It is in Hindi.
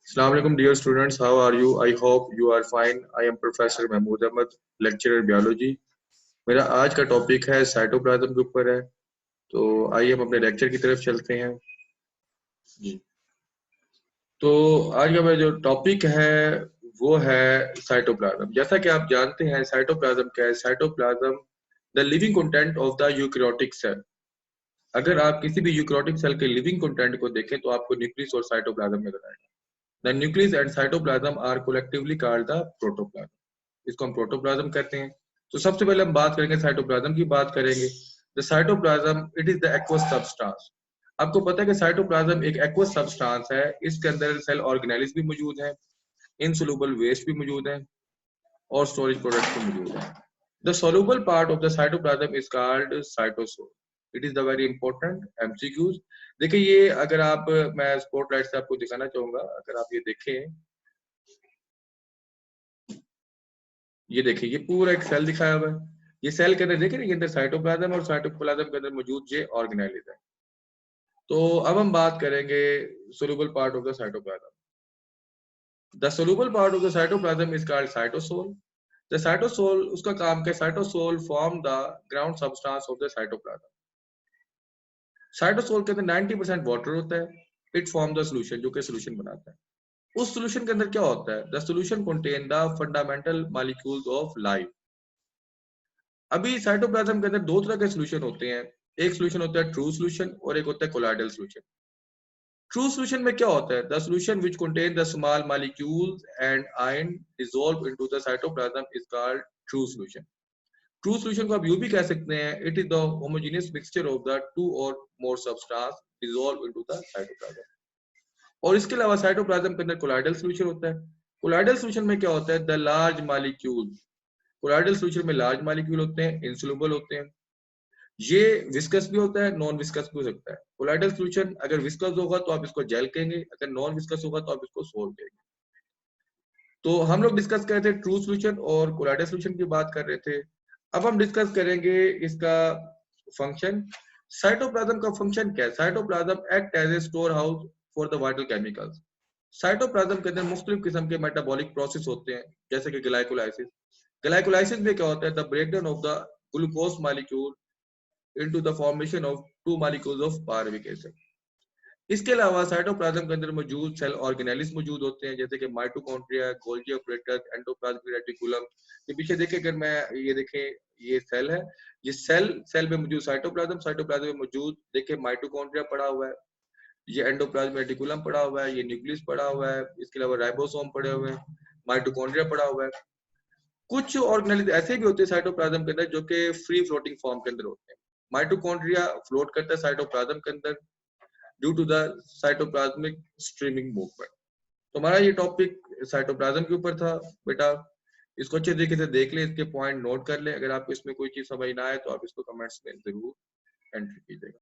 Assalamu alaikum dear students, how are you? I hope you are fine. I am Professor Mahmood Ahmed, lecturer biology. मेरा आज का टॉपिक है साइटोप्लाज्म के ऊपर है। तो आइए हम अपने लेक्चर की तरफ चलते हैं जी। तो आज का मेरा जो टॉपिक है वो है साइटोप्लाज्म। जैसा कि आप जानते हैं साइटोप्लाज्म क्या है। Cytoplasm the living content of the eukaryotic cell. अगर आप किसी भी यूकैरियोटिक सेल के लिविंग कंटेंट को देखें तो आपको न्यूक्लियस और साइटोप्लाज्म नजर आएगा। The nucleus and cytoplasm are collectively called the protoplasm. इसको हम प्रोटोप्लाज्म कहते हैं। तो सबसे पहले हम बात करेंगे साइटोप्लाज्म की बात करेंगे। The cytoplasm it is the aqueous substance. आपको पता है कि साइटोप्लाज्म एक एक्वस सबस्टांस है। इसके अंदर सेल ऑर्गेनेल्स भी मौजूद हैं, इनसोल्यूबल वेस्ट भी मौजूद है और स्टोरेज प्रोडक्ट्स भी मौजूद है। The soluble part of the cytoplasm is called cytosol. It is the very important MCQs. देखिए ये अगर आप मैं स्पॉटलाइट से आपको दिखाना चाहूंगा। अगर आप ये देखें, ये देखिए ये पूरा एक सेल दिखाया हुआ है। ये सेल के अंदर देखिए ये अंदर साइटोप्लाज्म और साइटोप्लाज्म के अंदर मौजूद ये ऑर्गेनेल्स है। तो अब हम बात करेंगे soluble part of the cytoplasm. The soluble part of the cytoplasm is called cytosol. The cytosol उसका काम क्या है। Cytosol form the ground substance of the cytoplasm. Cytosol के अंदर 90% वाटर होता है। इट फॉर्म द सॉल्यूशन, जो कि सॉल्यूशन बनाता है। उस सॉल्यूशन के अंदर क्या होता है। The solution contain the fundamental molecules of life. अभी साइटोप्लाज्म के अंदर दो तरह के सॉल्यूशन होते हैं। एक सॉल्यूशन होता है ट्रू सॉल्यूशन और एक होता है कोलाइडल सॉल्यूशन। ट्रू सॉल्यूशन में क्या होता है। The solution which contain the small molecules and ion dissolve into the cytoplasm is called true solution. True solution को आप यूं भी कह सकते हैं it is the homogeneous mixture of the two और more substance dissolve into the cytoplasm. और इसके अलावा साइटोप्लाज्म के अंदर कोलाइडल सॉल्यूशन होता है। कोलाइडल सॉल्यूशन में क्या होता है। The large molecule. Colloidal solution में लार्ज मॉलिक्यूल होते हैं, इनसोल्यूबल होते हैं। ये विस्कस भी होता है, नॉन विस्कस भी हो सकता है। कोलाइडल सॉल्यूशन अगर विस्कस होगा तो आप इसको जेल कहेंगे, अगर नॉन विस्कस होगा तो आप इसको सोल कहेंगे। तो हम लोग डिस्कस कर रहे थे ट्रू सॉल्यूशन और कोलाइडल सॉल्यूशन की बात कर रहे थे। अब हम डिस्कस करेंगे इसका फंक्शन। साइटोप्लाज्म का फंक्शन क्या है। Cytoplasm act as a store house for the vital chemicals. Cytoplasm के अंदर मुख्तलिफ किस्म के मेटाबॉलिक प्रोसेस होते हैं, जैसे कि ग्लाइकोलाइसिस। ग्लाइकोलाइसिस में क्या होता है। The breakdown of the glucose molecule into the formation of two molecules of pyruvic acid. इसके अलावा साइटोप्लाज्म के अंदर मौजूद सेल ऑर्गेनेल्स मौजूद होते हैं, जैसे कि mitochondria, Golgi apparatus, endoplasmic reticulum. ये पीछे देखें, अगर मैं ये देखें ये सेल है। ये सेल में मौजूद साइटोप्लाज्म, साइटोप्लाज्म में मौजूद देखें माइटोकॉन्ड्रिया पड़ा हुआ है, ये एंडोप्लाज्मिक रेटिकुलम पड़ा हुआ है, ये न्यूक्लियस पड़ा हुआ है, इसके अलावा राइबोसोम पड़े हुए हैं, माइटोकॉन्ड्रिया पड़ा हुआ है। कुछ ऑर्गेनेल्स ऐसे भी होते हैं साइटोप्लाज्म के अंदर जो कि फ्री फ्लोटिंग फॉर्म के अंदर होते हैं। माइटोकॉन्ड्रिया फ्लोट करता है साइटोप्लाज्म के अंदर due to the cytoplasmic streaming movement. तो हमारा ये टॉपिक साइटोप्लाज्म के ऊपर था बेटा। इसको अच्छे तरीके से देख ले, इसके पॉइंट नोट कर ले। अगर आपको इसमें कोई चीज समझ ना आए तो आप इसको कमेंट्स में जरूर एंट्री कीजिएगा।